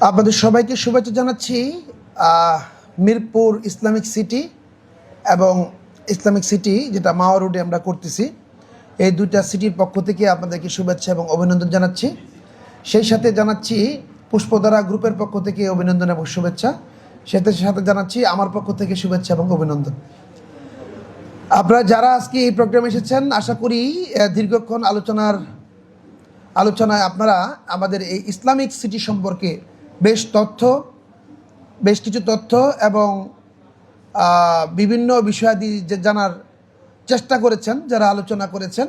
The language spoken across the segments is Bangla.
আপনাদের সবাইকে শুভেচ্ছা জানাচ্ছি। মিরপুর ইসলামিক সিটি এবং ইসলামিক সিটি যেটা মাওয়া রোডে আমরা করতেছি, এই দুইটা সিটির পক্ষ থেকে আপনাদেরকে শুভেচ্ছা এবং অভিনন্দন জানাচ্ছি। সেই সাথে জানাচ্ছি পুষ্পধারা গ্রুপের পক্ষ থেকে অভিনন্দন এবং শুভেচ্ছা। সাথে সাথে জানাচ্ছি আমার পক্ষ থেকে শুভেচ্ছা এবং অভিনন্দন। আপনারা যারা আজকে এই প্রোগ্রামে এসেছেন, আশা করি দীর্ঘক্ষণ আলোচনায় আপনারা আমাদের এই ইসলামিক সিটি সম্পর্কে বেশ কিছু তথ্য এবং বিভিন্ন বিষয়াদি জানার চেষ্টা করেছেন যারা আলোচনা করেছেন।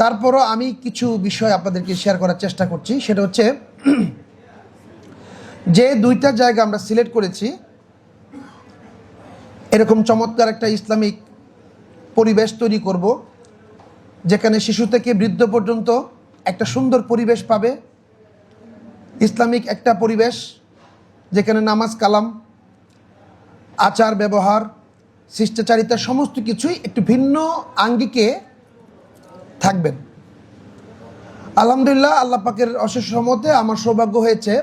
তারপরও আমি কিছু বিষয় আপনাদেরকে শেয়ার করার চেষ্টা করছি। সেটা হচ্ছে যে দুইটা জায়গা আমরা সিলেক্ট করেছি, এরকম চমৎকার একটা ইসলামিক পরিবেশ তৈরি করব, যেখানে শিশু থেকে বৃদ্ধ পর্যন্ত একটা সুন্দর পরিবেশ পাবে। ইসলামিক একটা পরিবেশ যেখানে নামাজ কালাম, আচার ব্যবহার, শিষ্টাচারিতা সমস্ত কিছুই একটু ভিন্ন আঙ্গিকে থাকবেন। আলহামদুলিল্লাহ, আল্লাহ পাকের অশেষ রহমতে আমার সৌভাগ্য হয়েছে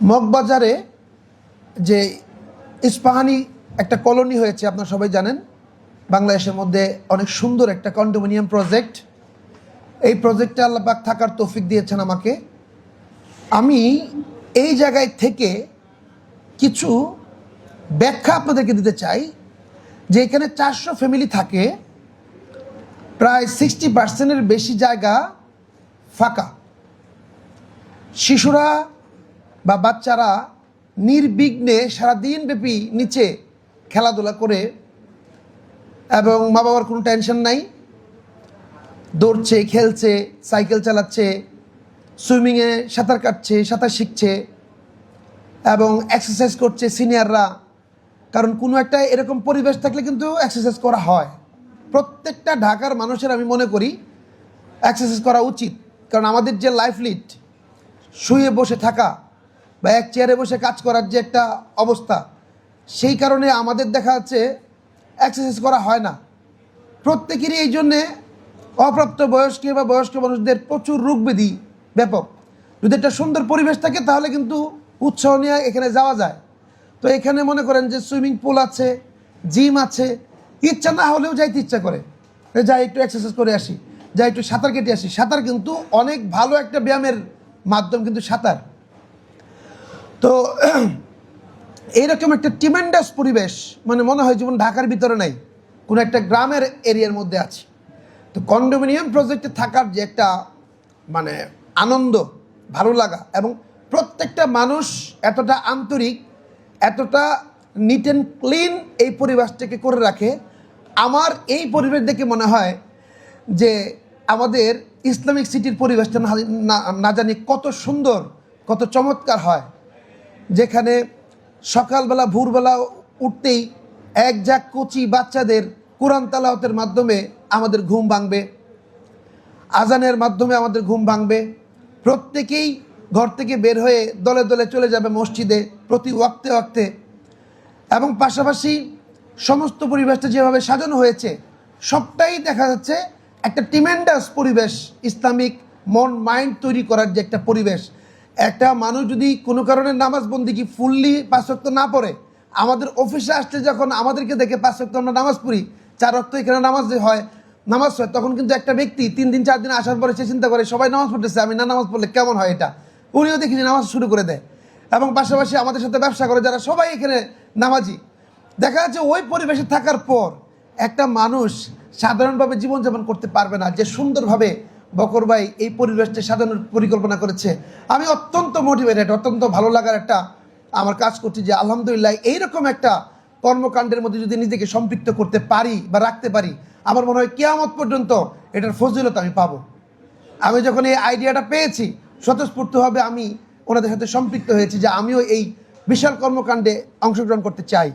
মগবাজারে যে ইস্পাহানি একটা কলোনি হয়েছে, আপনারা সবাই জানেন, বাংলাদেশের মধ্যে অনেক সুন্দর একটা কন্ডোমিনিয়াম প্রজেক্ট। এই প্রজেক্টে আল্লাহ পাক থাকার তৌফিক দিয়েছেন আমাকে। আমি এই জায়গায় থেকে কিছু ব্যাখ্যা আপনাদেরকে দিতে চাই যে এখানে 400 ফ্যামিলি থাকে, প্রায় 60% বেশি জায়গা ফাঁকা। শিশুরা বা বাচ্চারা নির্বিঘ্নে সারাদিন ব্যাপী নিচে খেলাধুলা করে এবং মা বাবার কোনো টেনশন নাই, দৌড়ছে, খেলছে, সাইকেল চালাচ্ছে, সুইমিংয়ে সাঁতার কাটছে, সাঁতার শিখছে এবং এক্সারসাইজ করছে সিনিয়ররা। কারণ কোনো একটা এরকম পরিবেশ থাকলে কিন্তু এক্সারসাইজ করা হয়। প্রত্যেকটা ঢাকার মানুষের আমি মনে করি এক্সারসাইজ করা উচিত। কারণ আমাদের যে লাইফ লিড, শুয়ে বসে থাকা বা এক চেয়ারে বসে কাজ করার যে একটা অবস্থা, সেই কারণে আমাদের দেখা যাচ্ছে এক্সারসাইজ করা হয় না। প্রত্যেকেরই এই জন্যে অপ্রাপ্ত বয়স্ক বা বয়স্ক মানুষদের প্রচুর রোগ ব্যাধি ব্যাপক। যদি একটা সুন্দর পরিবেশ থাকে তাহলে কিন্তু উৎসাহ নিয়ে এখানে যাওয়া যায়। তো এখানে মনে করেন যে সুইমিং পুল আছে, জিম আছে, ইচ্ছা না হলেও যাইতে ইচ্ছা করে, যাই একটু এক্সারসাইজ করে আসি, যাই একটু সাঁতার কেটে আসি। সাঁতার কিন্তু অনেক ভালো একটা ব্যায়ামের মাধ্যম কিন্তু সাঁতার। তো এইরকম একটা ট্রিমেন্ডাস পরিবেশ, মানে মনে হয় যেমন ঢাকার ভিতরে নাই, কোনো একটা গ্রামের এরিয়ার মধ্যে আছে। তো কন্ডোমিনিয়াম প্রজেক্টে থাকার যে একটা মানে আনন্দ, ভালো লাগা, এবং প্রত্যেকটা মানুষ এতটা আন্তরিক, এতটা নিট অ্যান্ড ক্লিন এই পরিবেশটাকে করে রাখে। আমার এই পরিবেশ দেখে মনে হয় যে আমাদের ইসলামিক সিটির পরিবেশটা না জানি কত সুন্দর, কত চমৎকার হয়। যেখানে সকালবেলা ভোরবেলা উঠতেই এক ঝাঁক কচি বাচ্চাদের কোরআন তেলাওয়াতের মাধ্যমে আমাদের ঘুম ভাঙবে, আজানের মাধ্যমে আমাদের ঘুম ভাঙবে। প্রত্যেকেই ঘর থেকে বের হয়ে দলে দলে চলে যাবে মসজিদে প্রতি ওয়াক্তে। এবং পাশাপাশি সমস্ত পরিবেশটা যেভাবে সাজানো হয়েছে, সবটাই দেখা যাচ্ছে একটা ট্রিমেন্ডাস পরিবেশ, ইসলামিক মন মাইন্ড তৈরি করার যে একটা পরিবেশ। একটা মানুষ যদি কোনো কারণে নামাজ বন্দিগি ফুললি 5 ওয়াক্ত না পড়ে, আমাদের অফিসে আসলে যখন আমাদেরকে দেখে 5 ওয়াক্ত আমরা নামাজ পড়ি, 4 ওয়াক্ত এখানে নামাজ হয়, তখন কিন্তু একটা ব্যক্তি 3 দিন 4 দিন আসার পরে সে চিন্তা করে সবাই নামাজ পড়তেছে, আমি না নামাজ পড়লে কেমন হয়, এটা উনিও দেখি যে নামাজ শুরু করে দেয়। এবং পাশাপাশি আমাদের সাথে ব্যবসা করে যারা, সবাই এখানে নামাজি। দেখা যাচ্ছে ওই পরিবেশে থাকার পর একটা মানুষ সাধারণভাবে জীবনযাপন করতে পারবে না। যে সুন্দরভাবে বকর ভাই এই পরিবেশটা সাজানোর পরিকল্পনা করেছে, আমি অত্যন্ত মোটিভেটেড, অত্যন্ত ভালো লাগার একটা আমার কাজ করছি যে আলহামদুলিল্লাহ এইরকম একটা কর্মকাণ্ডের মধ্যে যদি নিজেকে সম্পৃক্ত করতে পারি বা রাখতে পারি, আমার মনে হয় কিয়ামত পর্যন্ত এটার ফজিলত আমি পাবো। আমি যখন এই আইডিয়াটা পেয়েছি, স্বতঃস্ফূর্তভাবে আমি ওনাদের সাথে সম্পৃক্ত হয়েছি যে আমিও এই বিশাল কর্মকাণ্ডে অংশগ্রহণ করতে চাই।